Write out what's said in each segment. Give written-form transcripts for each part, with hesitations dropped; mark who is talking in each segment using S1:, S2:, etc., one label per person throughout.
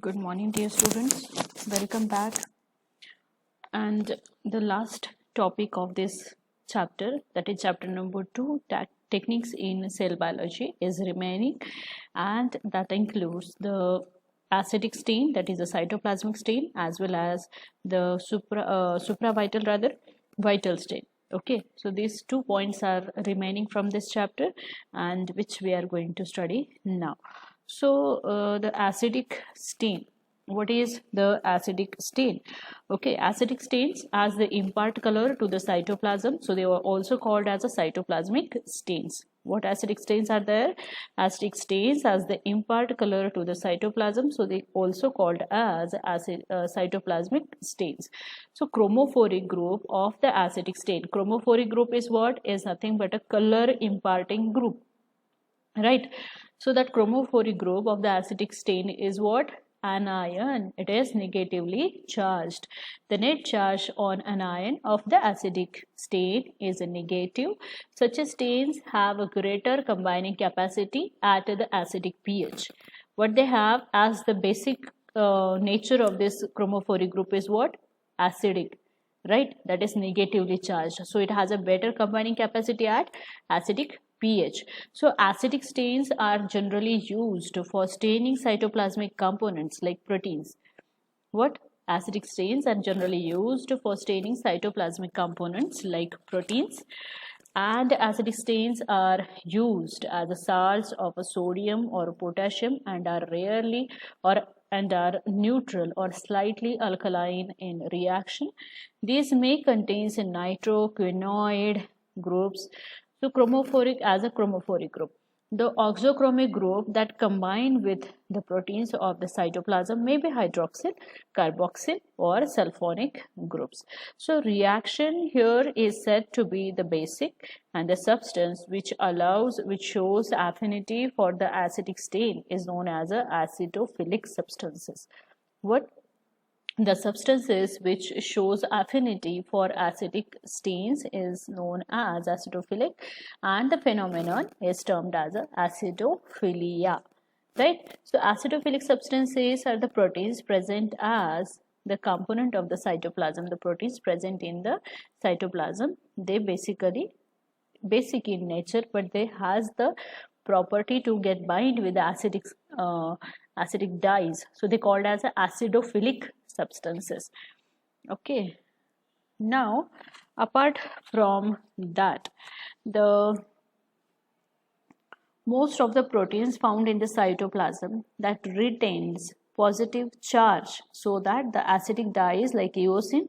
S1: Good morning, dear students. Welcome back. And the last topic of this chapter, that is chapter number 2, techniques in cell biology, is remaining, and that includes the acidic stain, that is the cytoplasmic stain, as well as the supravital, rather vital stain. Okay, so these 2 points are remaining from this chapter, and which we are going to study now. So the acidic stain, what is the acidic stain? Okay, acidic stains as they impart color to the cytoplasm, so they were also called as a cytoplasmic stains. What acidic stains are there? Acidic stains as they impart color to the cytoplasm, so they also called as cytoplasmic stains. So chromophoric group of the acidic stain. Chromophoric group is what? Is nothing but a color imparting group, right? So that chromophoric group of the acidic stain is what? Anion. It is negatively charged. The net charge on anion of the acidic stain is a negative. Such stains have a greater combining capacity at the acidic pH. What they have as the basic nature of this chromophoric group is what? Acidic, right? That is negatively charged. So it has a better combining capacity at acidic pH. So acidic stains are generally used for staining cytoplasmic components like proteins. What? Acidic stains are generally used for staining cytoplasmic components like proteins. And acidic stains are used as a salts of a sodium or potassium and are rarely and are neutral or slightly alkaline in reaction. These may contain nitroquinoid groups. So chromophoric as a chromophoric group. The oxochromic group that combine with the proteins of the cytoplasm may be hydroxyl, carboxyl or sulfonic groups. So reaction here is said to be the basic, and the substance which shows affinity for the acidic stain is known as a acidophilic substances. What? The substances which shows affinity for acidic stains is known as acidophilic, and the phenomenon is termed as acidophilia, right? So acidophilic substances are the proteins present as the component of the cytoplasm. The proteins present in the cytoplasm, they basically basic in nature, but they has the property to get bind with acidic dyes, so they called as acidophilic substances. Okay, now apart from that, the most of the proteins found in the cytoplasm that retains positive charge, so that the acidic dyes like eosin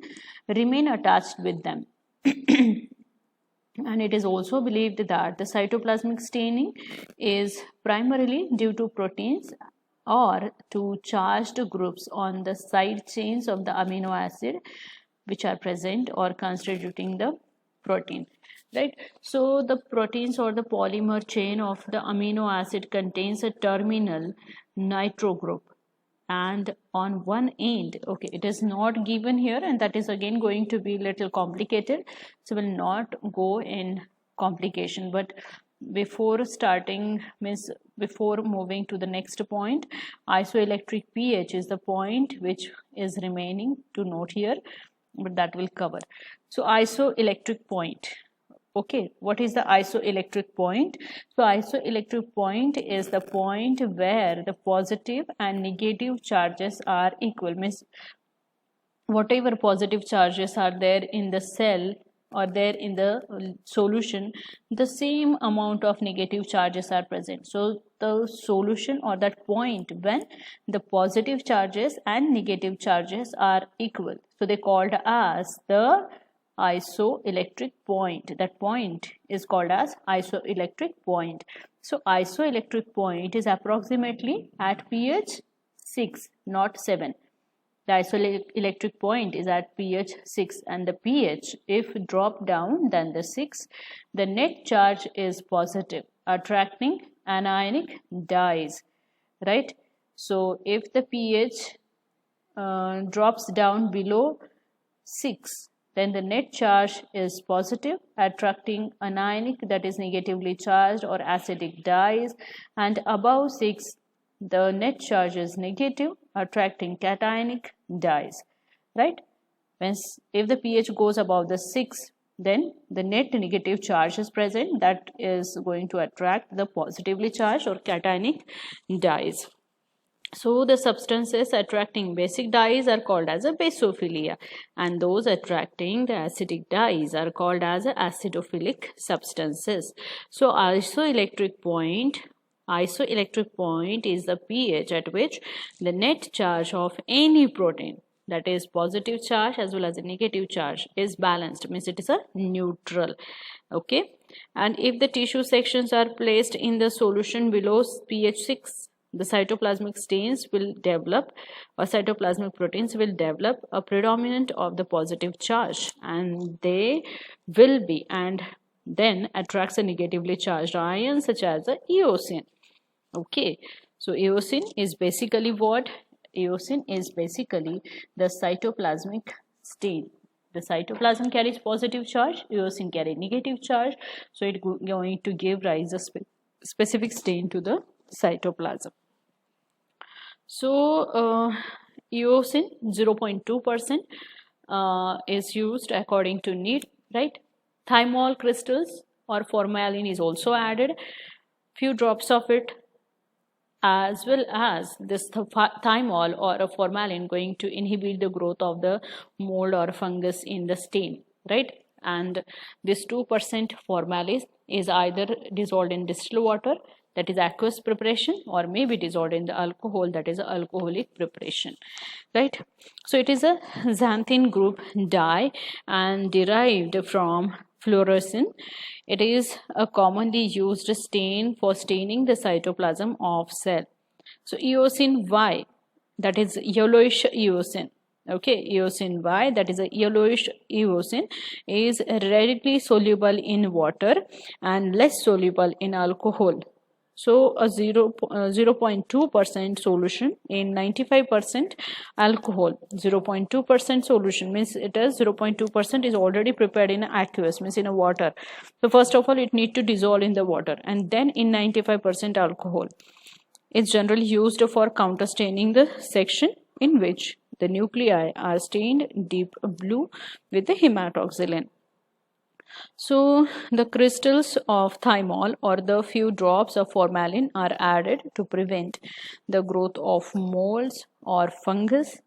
S1: remain attached with them. And it is also believed that the cytoplasmic staining is primarily due to proteins or to charged groups on the side chains of the amino acid which are present or constituting the protein, right? So the proteins or the polymer chain of the amino acid contains a terminal nitro group, and on one end, okay, it is not given here, and that is again going to be little complicated, so we'll not go in complication. But before moving to the next point, isoelectric pH is the point which is remaining to note here, but that will cover. So isoelectric point. Okay, what is the isoelectric point? So isoelectric point is the point where the positive and negative charges are equal. Means whatever positive charges are there in the cell or there in the solution, the same amount of negative charges are present. So the solution or that point when the positive charges and negative charges are equal, so they called as the isoelectric point. That point is called as isoelectric point. So isoelectric point is approximately at pH 6, not 7. The isoelectric point is at pH 6, and the pH, if drop down than the 6, the net charge is positive, attracting anionic dyes, right? So if the pH drops down below 6, then the net charge is positive, attracting anionic, that is negatively charged or acidic dyes, and above 6 the net charge is negative, attracting cationic dyes, right? If the pH goes above the 6, then the net negative charge is present, that is going to attract the positively charged or cationic dyes. So the substances attracting basic dyes are called as a basophilia, and those attracting the acidic dyes are called as acidophilic substances. So isoelectric point is the pH at which the net charge of any protein, that is positive charge as well as a negative charge, is balanced, means it is a neutral. Okay, and if the tissue sections are placed in the solution below pH 6, the cytoplasmic stains will develop, or cytoplasmic proteins will develop a predominant of the positive charge, and they will be, and then attracts a negatively charged ion such as the eosin. Okay, so eosin is basically what? Eosin is basically the cytoplasmic stain. The cytoplasm carries positive charge, eosin carry negative charge, so it going to give rise a specific stain to the cytoplasm. So eosin 0.2% is used according to need, right? Thymol crystals or formalin is also added, few drops of it, as well as this thymol or a formalin going to inhibit the growth of the mold or fungus in the stain, right? And this 2% formalin is either dissolved in distilled water, that is aqueous preparation, or may be dissolved in the alcohol, that is alcoholic preparation, right? So it is a xanthine group dye and derived from fluorescein. It is a commonly used stain for staining the cytoplasm of cell. So eosin Y, that is yellowish eosin. Okay, eosin Y, that is a yellowish eosin, is readily soluble in water and less soluble in alcohol. So a 0.2% solution in 95% alcohol. 0.2% solution means it is 0.2% is already prepared in aqueous, means in a water. So first of all it need to dissolve in the water, and then in 95% alcohol. It's generally used for counter staining the section in which the nuclei are stained deep blue with the hematoxylin. So the crystals of thymol or the few drops of formalin are added to prevent the growth of molds or fungus.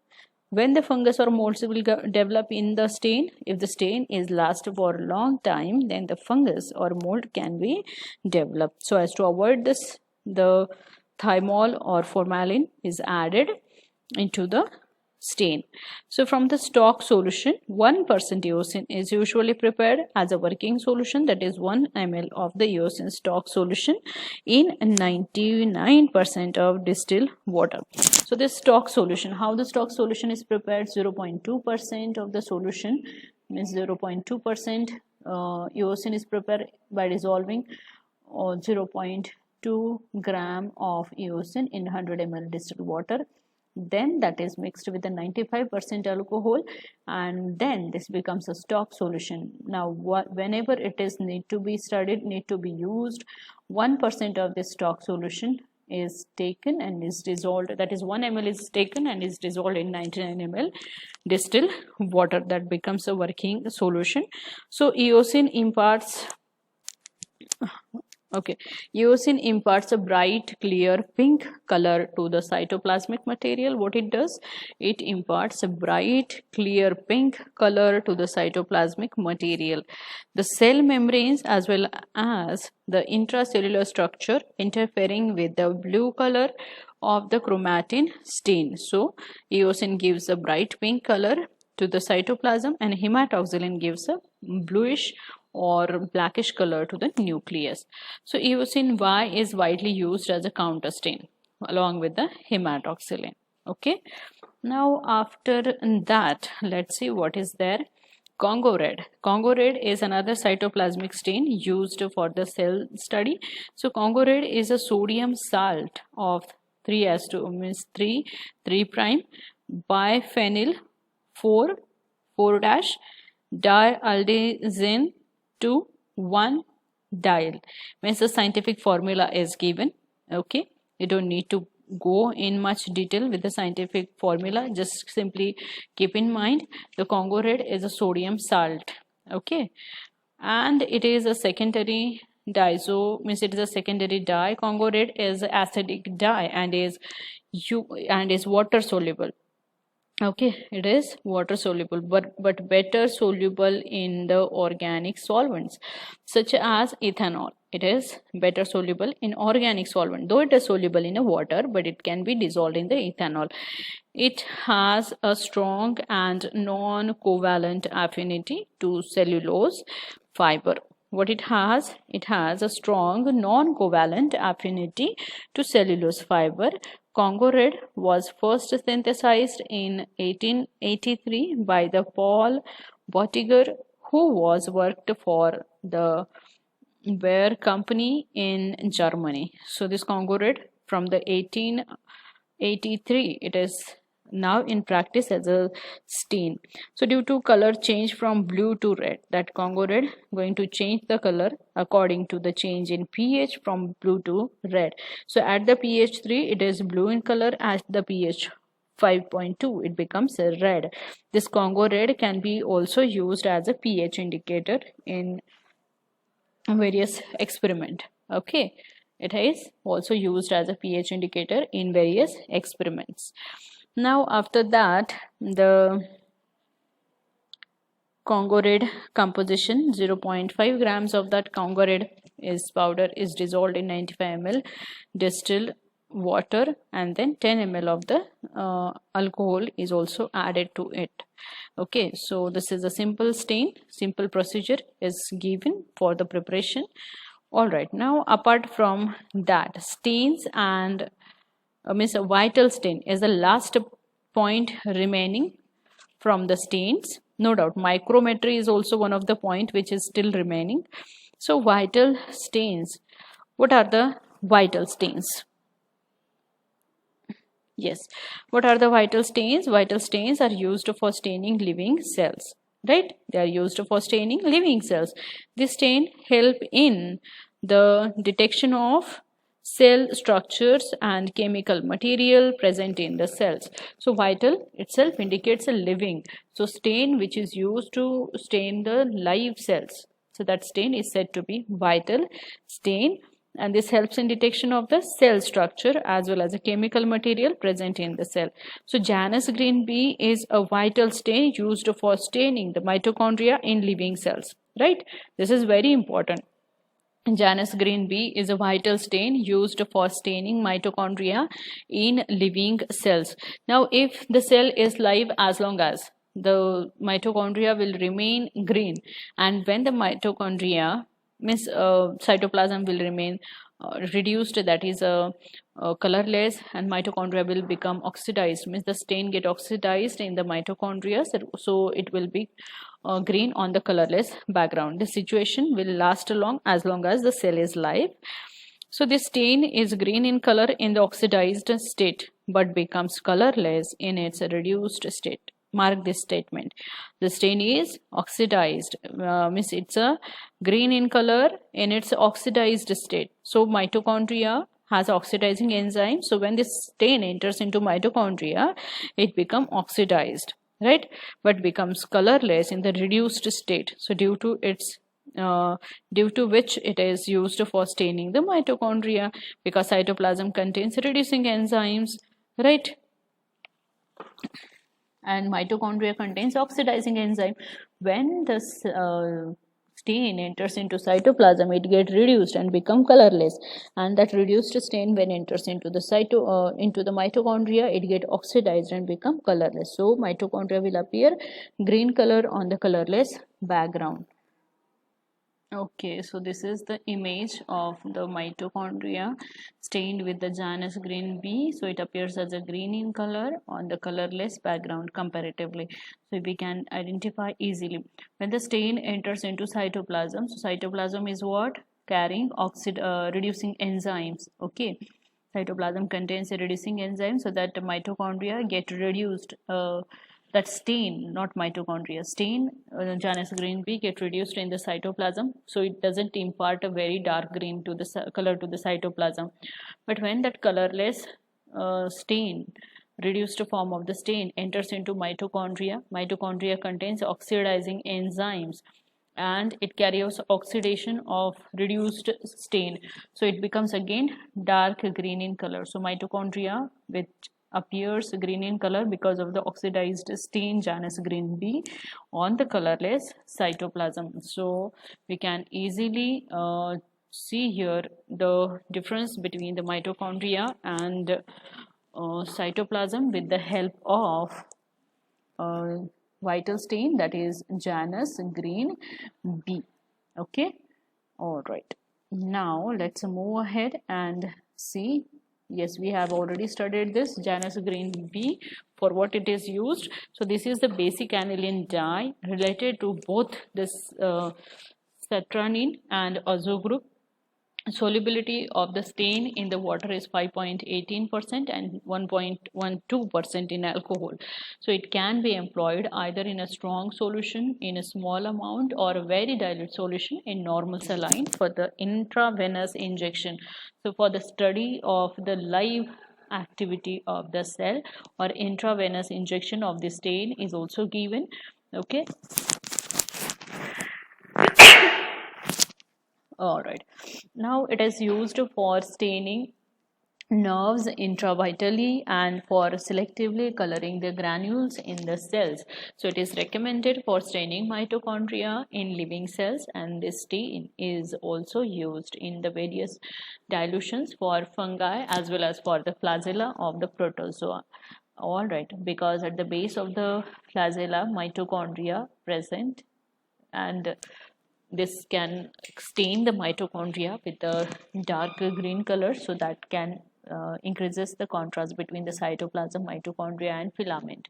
S1: When the fungus or molds will develop in the stain, if the stain is last for a long time, then the fungus or mold can be developed. So as to avoid this, the thymol or formalin is added into the stain. So from the stock solution, 1% eosin is usually prepared as a working solution, that is 1 ml of the eosin stock solution in 99% of distilled water. So this stock solution, how the stock solution is prepared? 0.2% of the solution, means 0.2% eosin is prepared by dissolving 0.2 gram of eosin in 100 ml distilled water. Then that is mixed with the 95% alcohol, and then this becomes a stock solution. Now whenever it is need to be studied, need to be used, 1% of this stock solution is taken and is dissolved, that is 1 ml is taken and is dissolved in 99 ml distilled water. That becomes a working solution. So eosin imparts eosin imparts a bright clear pink color to the cytoplasmic material. What it does, it imparts a bright clear pink color to the cytoplasmic material. The cell membranes as well as the intracellular structure interfering with the blue color of the chromatin stain. So eosin gives a bright pink color to the cytoplasm, and hematoxylin gives a bluish or blackish color to the nucleus. So eosin Y is widely used as a counter stain along with the hematoxylin. Okay, now after that, let's see what is there. Congo red. Congo red is another cytoplasmic stain used for the cell study. So Congo red is a sodium salt of 3 means 3 prime biphenyl 4 dialdazine to 1 dial, means the scientific formula is given. Okay, you don't need to go in much detail with the scientific formula. Just simply keep in mind the Congo red is a sodium salt. Okay, and it is a secondary diazo, means it is a secondary dye. Congo red is acidic dye and is water soluble. Okay, it is water soluble, but better soluble in the organic solvents such as ethanol. It is better soluble in organic solvent, though it is soluble in a water, but it can be dissolved in the ethanol. It has a strong and non-covalent affinity to cellulose fiber. What it has? It has a strong non-covalent affinity to cellulose fiber. Congo red was first synthesized in 1883 by the Paul Boettiger, who was worked for the Bayer company in Germany. So this Congo red from the 1883, it is now in practice as a stain. So due to color change from blue to red, that Congo red going to change the color according to the change in pH from blue to red. So at the pH 3 it is blue in color, at the pH 5.2 it becomes red. This Congo red can be also used as a pH indicator in various experiment. Okay, it is also used as a pH indicator in various experiments. Now after that, the Congo red composition, 0.5 grams of that Congo red is powder is dissolved in 95 ml distilled water, and then 10 ml of the alcohol is also added to it. Okay, so this is a simple stain. Simple procedure is given for the preparation. All right, now apart from that, stains and means a vital stain is the last point remaining from the stains. No doubt micrometry is also one of the point which is still remaining. So vital stains, what are the vital stains? Yes, what are the vital stains? Vital stains are used for staining living cells, right? They are used for staining living cells. This stain help in the detection of cell structures and chemical material present in the cells. So vital itself indicates a living. So stain which is used to stain the live cells. So that stain is said to be vital stain, and this helps in detection of the cell structure as well as a chemical material present in the cell. So Janus green B is a vital stain used for staining the mitochondria in living cells, right? This is very important. Janus green B is a vital stain used for staining mitochondria in living cells. Now, if the cell is live, as long as the mitochondria will remain green, and when the mitochondria means cytoplasm will remain reduced, that is colorless, and mitochondria will become oxidized, means the stain get oxidized in the mitochondria, so it will be green on the colorless background. The situation will last as long as the cell is live. So this stain is green in color in the oxidized state but becomes colorless in its reduced state. Mark this statement. The stain is oxidized, means it's a green in color in its oxidized state. So mitochondria has oxidizing enzyme. So when this stain enters into mitochondria, it becomes oxidized, right? But becomes colorless in the reduced state. So due to which it is used for staining the mitochondria, because cytoplasm contains reducing enzymes, right? And mitochondria contains oxidizing enzyme. When the stain enters into cytoplasm, it gets reduced and become colorless, and that reduced stain when enters into the mitochondria, it get oxidized and become colorless. So mitochondria will appear green color on the colorless background. Okay, so this is the image of the mitochondria stained with the Janus green B. So it appears as a green in color on the colorless background comparatively. So we can identify easily. When the stain enters into cytoplasm, so cytoplasm is what? Carrying reducing enzymes. Okay, cytoplasm contains a reducing enzyme, so that mitochondria get reduced. That stain, not mitochondria, stain, Janus green B get reduced in the cytoplasm, so it doesn't impart a very dark green to the color to the cytoplasm. But when that colorless stain, reduced form of the stain enters into mitochondria. Mitochondria contains oxidizing enzymes and it carries oxidation of reduced stain, so it becomes again dark green in color. So mitochondria, which appears green in color because of the oxidized stain Janus green B on the colorless cytoplasm. So we can easily see here the difference between the mitochondria and cytoplasm with the help of uh, vital stain, that is Janus green B. Okay, all right, now let's move ahead and see. Yes, we have already studied this Janus green B, for what it is used. So this is the basic aniline dye related to both this cetranine and azo group. Solubility of the stain in the water is 5.18% and 1.12% in alcohol. So it can be employed either in a strong solution in a small amount or a very dilute solution in normal saline for the intravenous injection. So for the study of the live activity of the cell, or intravenous injection of the stain is also given. Okay, all right, now it is used for staining nerves intravitally and for selectively coloring the granules in the cells. So it is recommended for staining mitochondria in living cells, and this stain is also used in the various dilutions for fungi as well as for the flagella of the protozoa. All right, because at the base of the flagella mitochondria present, and this can stain the mitochondria with a dark green color, so that can increases the contrast between the cytoplasm, mitochondria and filament.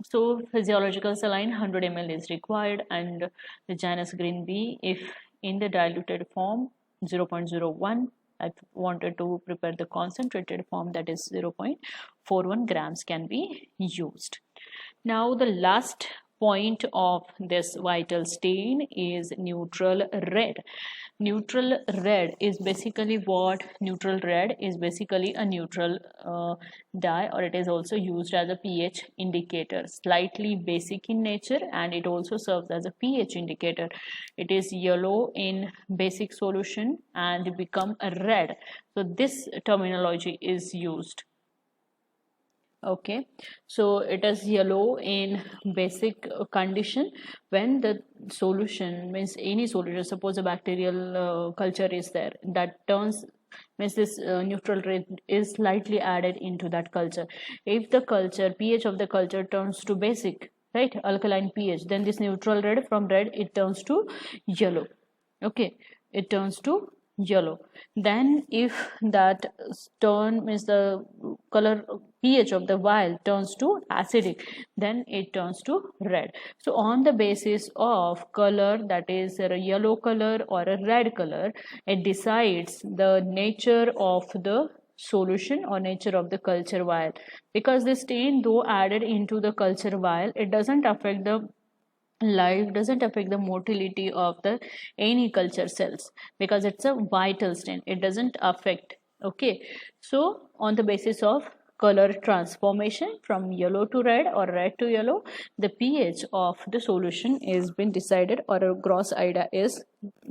S1: So physiological saline 100 ml is required, and the Janus green B, if in the diluted form 0.01, I wanted to prepare the concentrated form, that is 0.41 grams can be used. Now the last point of this vital stain is neutral red. Neutral red is basically what? Neutral red is basically a neutral dye, or it is also used as a pH indicator, slightly basic in nature, and it also serves as a pH indicator. It is yellow in basic solution and become a red. So this terminology is used. Okay, so it is yellow in basic condition when the solution, means any solution, suppose a bacterial culture is there, that turns, means this neutral red is slightly added into that culture. If the culture pH of the culture turns to basic, right, alkaline pH, then this neutral red, from red it turns to yellow. Okay, it turns to yellow. Then if that turn, means the color pH of the vial turns to acidic, then it turns to red. So on the basis of color, that is a yellow color or a red color, it decides the nature of the solution or nature of the culture vial. Because the stain, though added into the culture vial, it doesn't affect the life, doesn't affect the motility of the any culture cells, because it's a vital stain, it doesn't affect. Okay, so on the basis of color transformation from yellow to red or red to yellow, the pH of the solution is been decided, or a gross idea is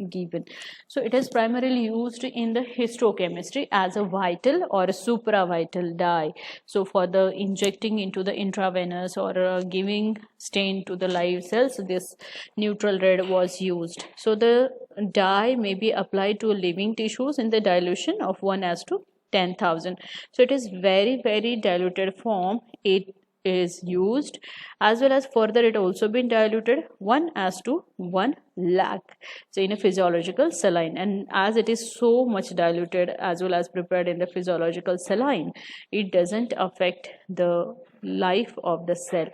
S1: given. So it is primarily used in the histochemistry as a vital or a supravital dye. So for the injecting into the intravenous or giving stain to the live cells, this neutral red was used. So the dye may be applied to living tissues in the dilution of 1:10,000. So it is very diluted form. It is used, as well as further it also been diluted 1:1 lakh, so in a physiological saline. And as it is so much diluted as well as prepared in the physiological saline, it doesn't affect the life of the cell.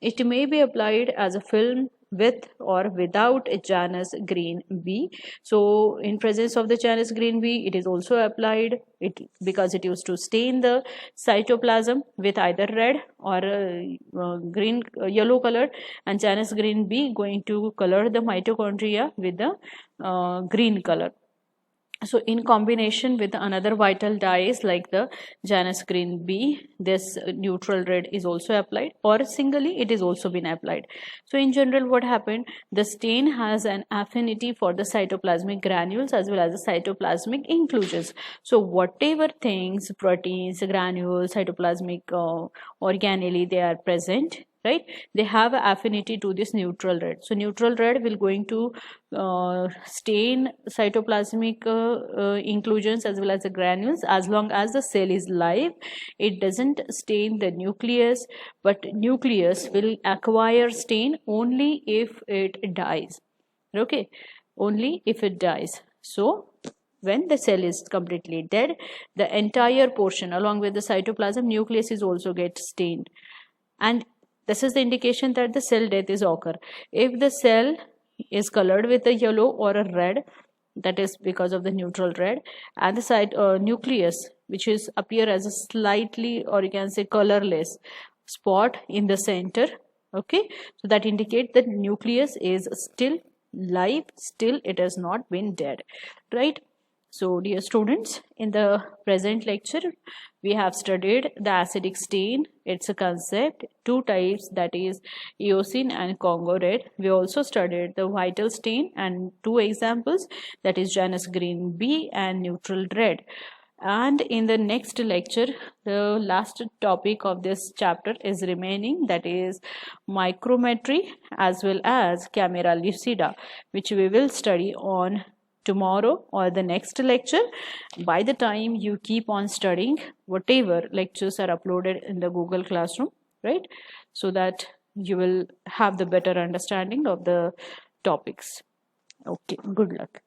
S1: It may be applied as a film with or without a Janus green B. So in presence of the Janus green B, it is also applied, it because it used to stain the cytoplasm with either red or green, yellow color, and Janus green B going to color the mitochondria with the green color. So in combination with another vital dyes like the Janus green B, this neutral red is also applied, or singly it is also been applied. So in general, what happened, the stain has an affinity for the cytoplasmic granules as well as the cytoplasmic inclusions. So whatever things, proteins, granules, cytoplasmic organelle they are present, right, they have affinity to this neutral red. So neutral red will going to stain cytoplasmic inclusions as well as the granules as long as the cell is live. It doesn't stain the nucleus, but nucleus will acquire stain only if it dies. Okay, only if it dies. So when the cell is completely dead, the entire portion along with the cytoplasm nucleus is also get stained, and this is the indication that the cell death is occur. If the cell is colored with a yellow or a red, that is because of the neutral red, and the side nucleus which is appear as a slightly, or you can say colorless spot in the center, okay, so that indicate that nucleus is still live, still it has not been dead, right? So dear students, in the present lecture, we have studied the acidic stain, its a concept, two types, that is eosin and Congo red. We also studied the vital stain and two examples, that is Janus green B and neutral red. And in the next lecture, the last topic of this chapter is remaining, that is micrometry as well as camera lucida, which we will study on tomorrow or the next lecture. By the time you keep on studying, whatever lectures are uploaded in the Google Classroom, right, so that you will have the better understanding of the topics. Okay, good luck.